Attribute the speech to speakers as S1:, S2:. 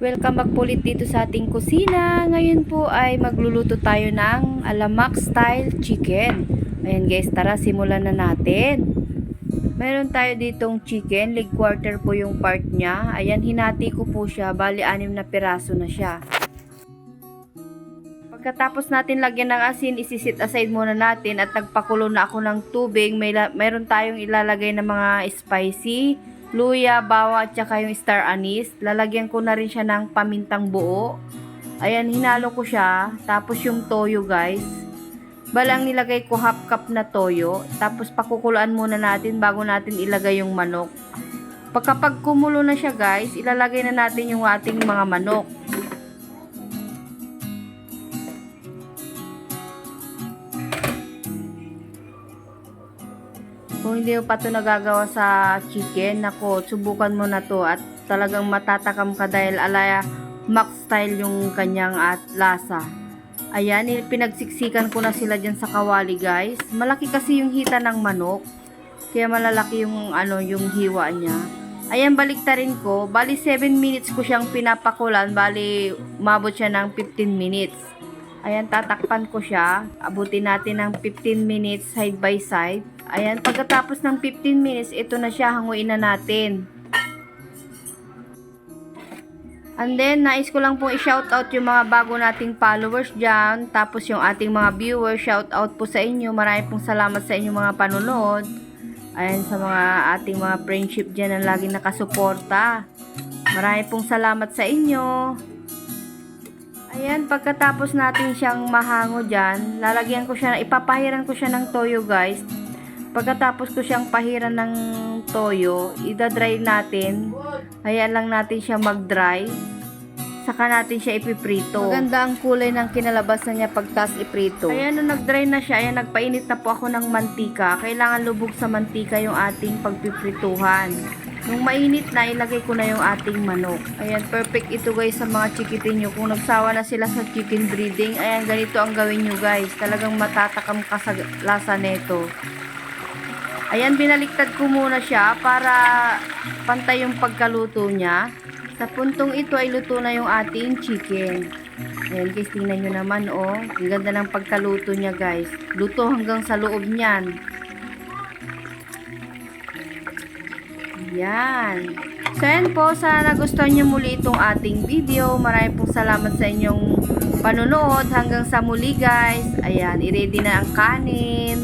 S1: Welcome back po ulit dito sa ating kusina. Ngayon po ay magluluto tayo ng alamak style chicken. Ayan guys, tara simulan na natin. Meron tayo ditong chicken, leg quarter po yung part niya. Ayan, hinati ko po siya, bali 6 na piraso na siya. Pagkatapos natin lagyan ng asin, isisit aside muna natin at nagpakulo na ako ng tubig. Meron tayong ilalagay na mga spicy, luya, bawang at saka yung star anise. Lalagyan ko na rin siya ng pamintang buo. Ayan, hinalo ko siya. Tapos yung toyo guys. Balang nilagay ko half cup na toyo. Tapos pakukuluan muna natin bago natin ilagay yung manok. Pagkapag kumulo na siya guys, ilalagay na natin yung ating mga manok. Kung hindi mo pa ito nagagawa sa chicken, nako, subukan mo na to at talagang matatakam ka dahil alaya mac style yung kanyang at lasa. Ayan, pinagsiksikan ko na sila dyan sa kawali guys. Malaki kasi yung hita ng manok, kaya malalaki yung yung hiwa niya. Ayan, baliktarin ko. Bali 7 minutes ko siyang pinapakulan, bali umabot siya ng 15 minutes. Ayan, tatakpan ko siya. Abutin natin ng 15 minutes side by side. Ayan, pagkatapos ng 15 minutes, ito na siya, hanguin na natin. And then, nais ko lang pong i-shoutout yung mga bago nating followers dyan. Tapos yung ating mga viewers, shoutout po sa inyo. Marami pong salamat sa inyong mga panonood. Ayan, sa mga ating mga friendship dyan na laging nakasuporta. Marami pong salamat sa inyo. Ayan, pagkatapos natin siyang mahango dyan, lalagyan ko siya, ipapahiran ko siya ng toyo guys. Pagkatapos ko siyang pahiran ng toyo, idadry natin. Hayaan lang natin siya mag-dry. Saka natin siya ipiprito. Maganda ang kulay ng kinalabasan niya pagtas iprito. Ayan, nung nag-dry na siya, ayan, nagpainit na po ako ng mantika. Kailangan lubog sa mantika yung ating pagpiprituhan. Nung mainit na, ilagay ko na yung ating manok. Ayan, perfect ito guys sa mga chikitin nyo. Kung nagsawa na sila sa chicken breeding, ayan, ganito ang gawin nyo guys. Talagang matatakam ka sa lasa neto. Ayan, binaliktad ko muna siya para pantay yung pagkaluto niya. Sa puntong ito ay luto na yung ating chicken. Ayan guys, tingnan nyo naman oh. Ang ganda ng pagkaluto niya guys. Luto hanggang sa loob niyan. Ayan. So ayan po, sana nagustuhan nyo muli itong ating video. Maraming pong salamat sa inyong panonood. Hanggang sa muli guys. Ayan, i-ready na ang kanin.